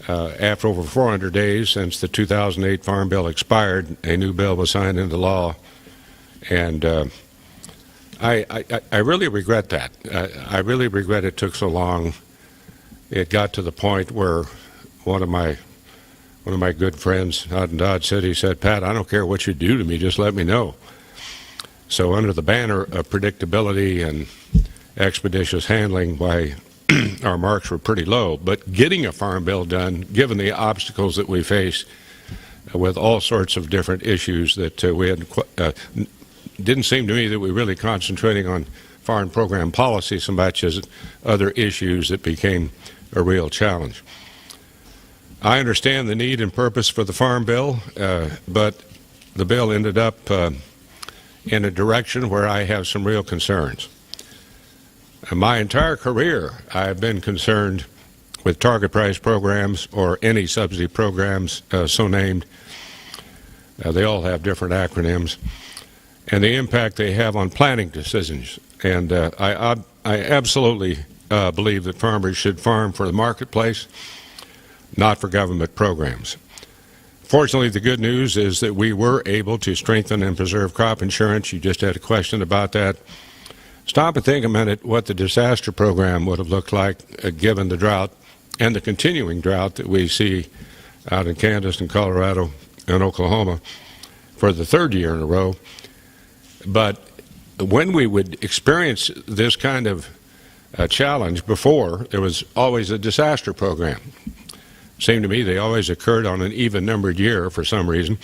After over 400 days since the 2008 Farm Bill expired, a new bill was signed into law, and I really regret that. I really regret it took so long. It got to the point where one of my good friends out in Dodge City said, "Pat, I don't care what you do to me, just let me know." So under the banner of predictability and expeditious handling, why our marks were pretty low. But getting a farm bill done, given the obstacles that we face with all sorts of different issues that we had, didn't seem to me that we were really concentrating on foreign program policy so much as other issues that became a real challenge. I understand the need and purpose for the farm bill, but the bill ended up in a direction where I have some real concerns. My entire career, I've been concerned with target price programs or any subsidy programs so named. They all have different acronyms, and the impact they have on planning decisions. And I absolutely believe that farmers should farm for the marketplace, not for government programs. Fortunately, the good news is that we were able to strengthen and preserve crop insurance. You just had a question about that. Stop and think a minute what the disaster program would have looked like given the drought and the continuing drought that we see out in Kansas and Colorado and Oklahoma for the third year in a row. But when we would experience this kind of challenge before, there was always a disaster program. It seemed to me they always occurred on an even-numbered year for some reason.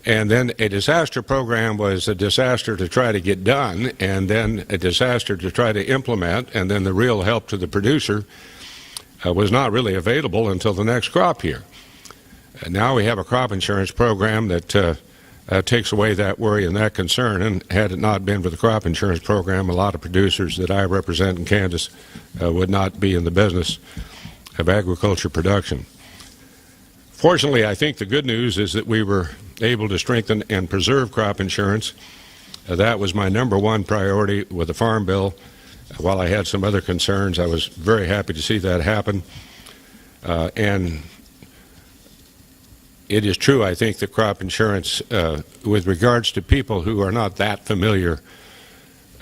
And then a disaster program was a disaster to try to get done, and then a disaster to try to implement, and then the real help to the producer was not really available until the next crop year. And now we have a crop insurance program that takes away that worry and that concern, and had it not been for the crop insurance program, a lot of producers that I represent in Kansas would not be in the business of agriculture production. Fortunately, I think the good news is that we were able to strengthen and preserve crop insurance. That was my #1 priority with the Farm Bill. While I had some other concerns, I was very happy to see that happen. And it is true, I think, that crop insurance, with regards to people who are not that familiar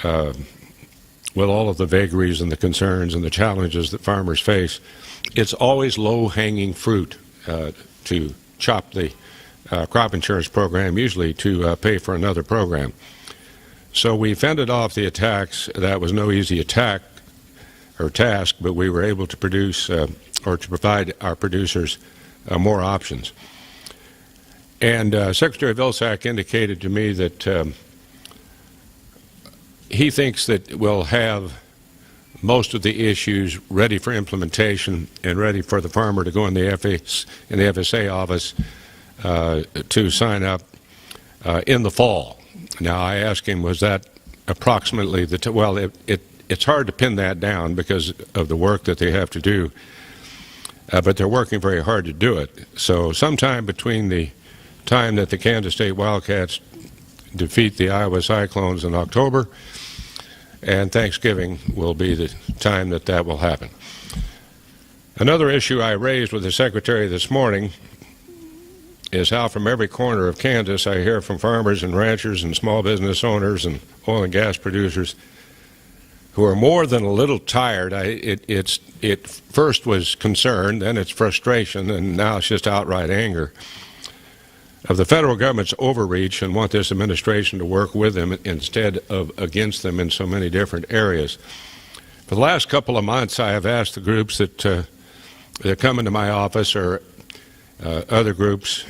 with all of the vagaries and the concerns and the challenges that farmers face, it's always low-hanging fruit to chop the crop insurance program, usually to pay for another program. So we fended off the attacks. That was no easy attack or task, but we were able to produce or to provide our producers more options. And Secretary Vilsack indicated to me that he thinks that we'll have most of the issues ready for implementation and ready for the farmer to go in the FSA office to sign up in the fall. Now, I asked him, was that approximately the well, it's hard to pin that down because of the work that they have to do, but they're working very hard to do it. So sometime between the time that the Kansas State Wildcats defeat the Iowa Cyclones in October and Thanksgiving will be the time that that will happen. Another issue I raised with the Secretary this morning is how from every corner of Kansas I hear from farmers and ranchers and small business owners and oil and gas producers who are more than a little tired. It first was concern, then it's frustration, and now it's just outright anger of the federal government's overreach and want this administration to work with them instead of against them in so many different areas. For the last couple of months, I have asked the groups that come into my office or other groups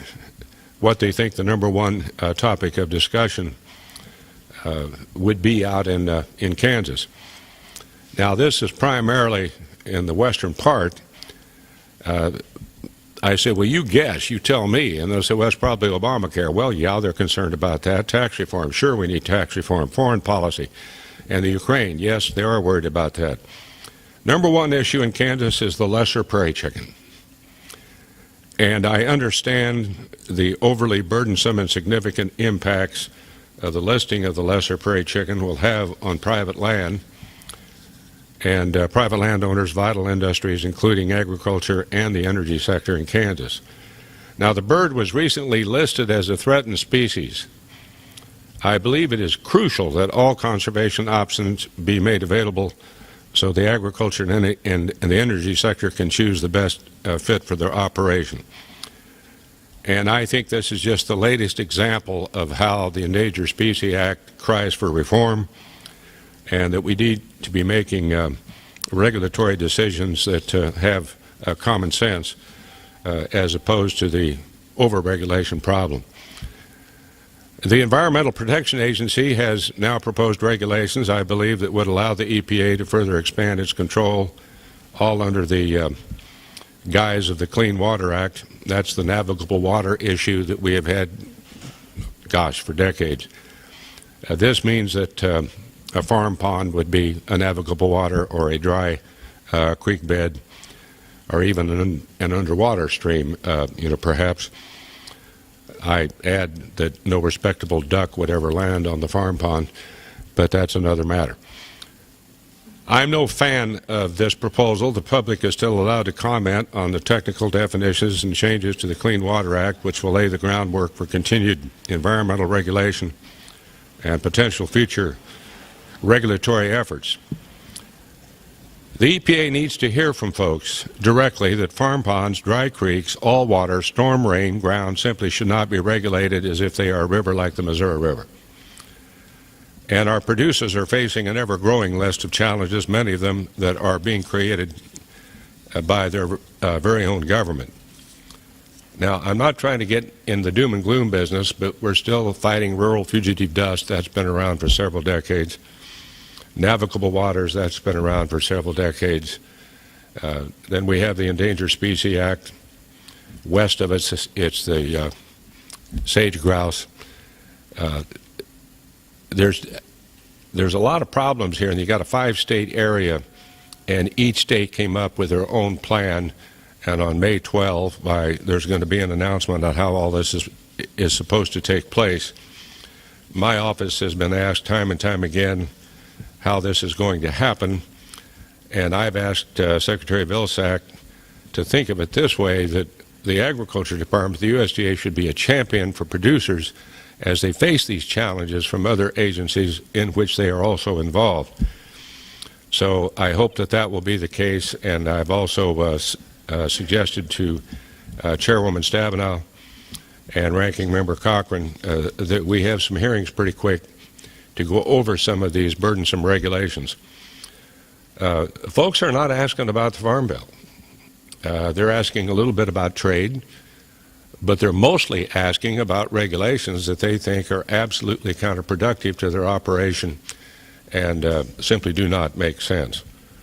what they think the #1 topic of discussion would be out in Kansas. Now, this is primarily in the western part. I said, well, you guess, you tell me. And they'll say, well, it's probably Obamacare. Well, yeah, they're concerned about that. Tax reform, sure, we need tax reform. Foreign policy. And the Ukraine, yes, they are worried about that. #1 issue in Kansas is the lesser prairie chicken. And I understand the overly burdensome and significant impacts of the listing of the lesser prairie chicken will have on private land and private landowners, vital industries, including agriculture and the energy sector in Kansas. Now, the bird was recently listed as a threatened species. I believe it is crucial that all conservation options be made available so the agriculture and the energy sector can choose the best fit for their operation. And I think this is just the latest example of how the Endangered Species Act cries for reform, and that we need to be making regulatory decisions that have common sense as opposed to the overregulation problem. The Environmental Protection Agency has now proposed regulations, I believe, that would allow the EPA to further expand its control, all under the guise of the Clean Water Act. That's the navigable water issue that we have had, gosh, for decades. This means that a farm pond would be a navigable water, or a dry creek bed, or even an underwater stream, perhaps. I add that no respectable duck would ever land on the farm pond, but that's another matter. I'm no fan of this proposal. The public is still allowed to comment on the technical definitions and changes to the Clean Water Act, which will lay the groundwork for continued environmental regulation and potential future regulatory efforts. The EPA needs to hear from folks directly that farm ponds, dry creeks, all water, storm rain, ground simply should not be regulated as if they are a river like the Missouri River. And our producers are facing an ever-growing list of challenges, many of them that are being created by their very own government. Now, I'm not trying to get in the doom and gloom business, but we're still fighting rural fugitive dust. That's been around for several decades. Navigable waters, that's been around for several decades. Then we have the Endangered Species Act. West of us, it's the sage grouse. There's a lot of problems here, and you got a 5-state area, and each state came up with their own plan. And on May 12, there's going to be an announcement on how all this is supposed to take place. My office has been asked time and time again how this is going to happen, and I've asked Secretary Vilsack to think of it this way, that the Agriculture Department, the USDA, should be a champion for producers as they face these challenges from other agencies in which they are also involved. So I hope that that will be the case, and I've also suggested to Chairwoman Stabenow and Ranking Member Cochran that we have some hearings pretty quick to go over some of these burdensome regulations. Folks are not asking about the Farm Bill. They're asking a little bit about trade, but they're mostly asking about regulations that they think are absolutely counterproductive to their operation and simply do not make sense.